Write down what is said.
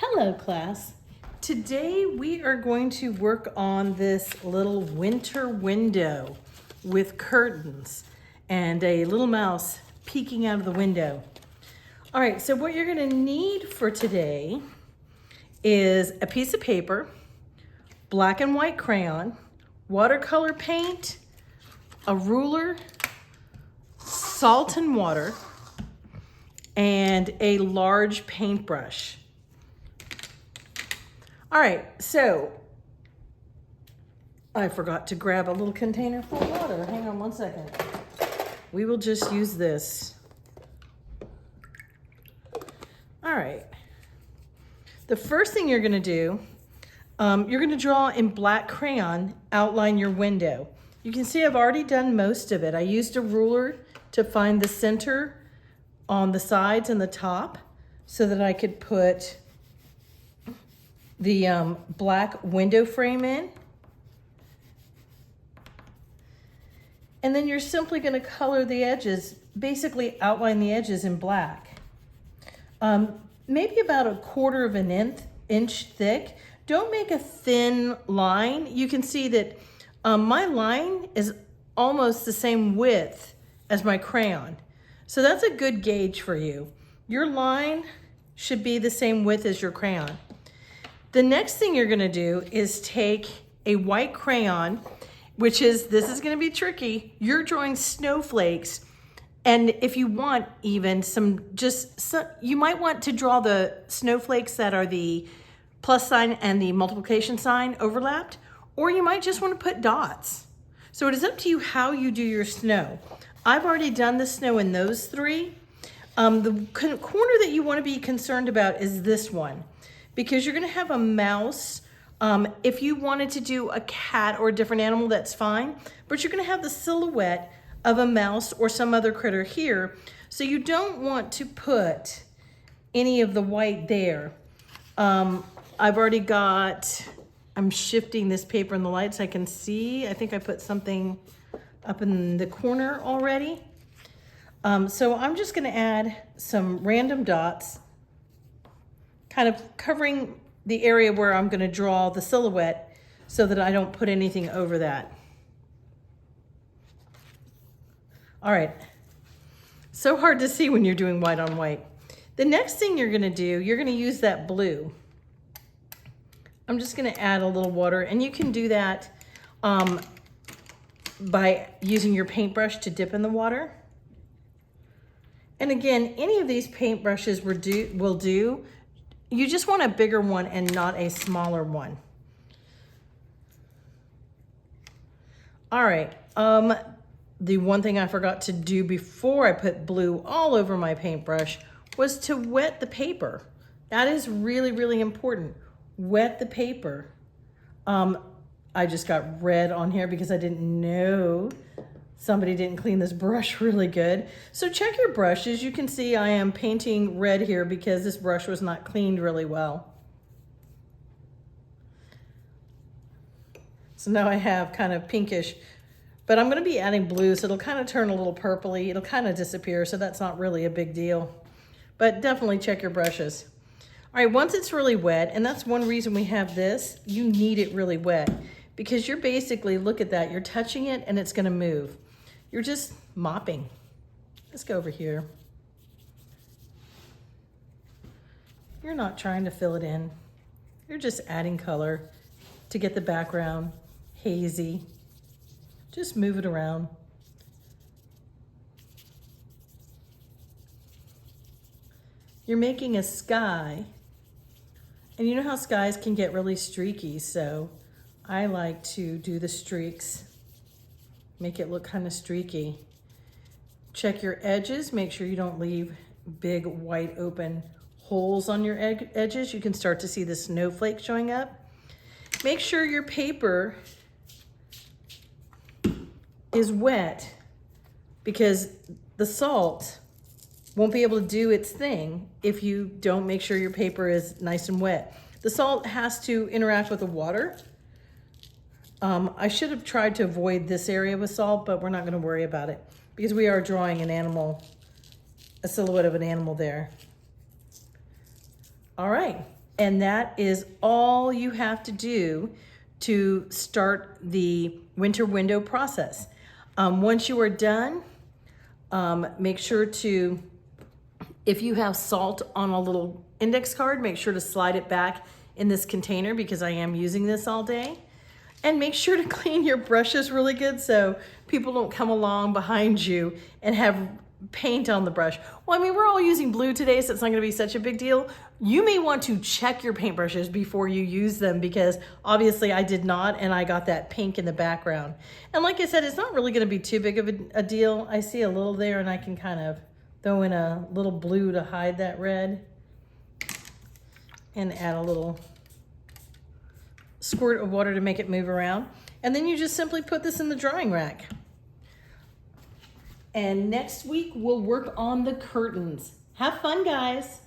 Hello class. Today we are going to work on this little winter window with curtains and a little mouse peeking out of the window. All right, so what you're gonna need for today is a piece of paper, black and white crayon, watercolor paint, a ruler, salt and water, and a large paintbrush. All right, so I forgot to grab a little container full of water. Hang on one second. We will just use this. All right. The first thing you're gonna do, you're gonna draw in black crayon, outline your window. You can see I've already done most of it. I used a ruler to find the center on the sides and the top so that I could put the black window frame in. And then you're simply gonna color the edges, basically outline the edges in black. Maybe about 1/4 of an inch thick. Don't make a thin line. You can see that my line is almost the same width as my crayon. So that's a good gauge for you. Your line should be the same width as your crayon. The next thing you're gonna do is take a white crayon, this is gonna be tricky. You're drawing snowflakes. And if you want even you might want to draw the snowflakes that are the plus sign and the multiplication sign overlapped, or you might just want to put dots. So it is up to you how you do your snow. I've already done the snow in those three. The corner that you want to be concerned about is this one, because you're going to have a mouse. If you wanted to do a cat or a different animal, that's fine, but you're going to have the silhouette of a mouse or some other critter here. So you don't want to put any of the white there. I'm shifting this paper in the light so I can see. I think I put something up in the corner already. So I'm just gonna add some random dots, kind of covering the area where I'm gonna draw the silhouette so that I don't put anything over that. All right, so hard to see when you're doing white on white. The next thing you're gonna do, you're gonna use that blue. I'm just gonna add a little water, and you can do that by using your paintbrush to dip in the water. And again, any of these paintbrushes will do. You just want a bigger one and not a smaller one. All right, the one thing I forgot to do before I put blue all over my paintbrush was to wet the paper. That is really, really important. Wet the paper. I just got red on here because I didn't know somebody didn't clean this brush really good. So check your brushes. You can see I am painting red here because this brush was not cleaned really well. So now I have kind of pinkish, but I'm gonna be adding blue, so it'll kind of turn a little purpley. It'll kind of disappear, so that's not really a big deal. But definitely check your brushes. All right, once it's really wet, and that's one reason we have this, you need it really wet, because you're basically, look at that, you're touching it and it's gonna move. You're just mopping. Let's go over here. You're not trying to fill it in. You're just adding color to get the background hazy. Just move it around. You're making a sky, and you know how skies can get really streaky, so I like to do the streaks, make it look kind of streaky. Check your edges, make sure you don't leave big wide open holes on your edges. You can start to see the snowflake showing up. Make sure your paper is wet, because the salt won't be able to do its thing if you don't make sure your paper is nice and wet. The salt has to interact with the water. I should have tried to avoid this area with salt, but we're not gonna worry about it because we are drawing an animal, a silhouette of an animal there. All right, And that is all you have to do to start the winter window process. Once you are done, make sure to, if you have salt on a little index card, make sure to slide it back in this container because I am using this all day. And make sure to clean your brushes really good so people don't come along behind you and have paint on the brush. Well, I mean, we're all using blue today, so it's not gonna be such a big deal. You may want to check your paintbrushes before you use them because obviously I did not, and I got that pink in the background. And like I said, it's not really gonna be too big of a deal. I see a little there and I can kind of throw in a little blue to hide that red and add a little squirt of water to make it move around. And then you just simply put this in the drying rack. And next week we'll work on the curtains. Have fun, guys.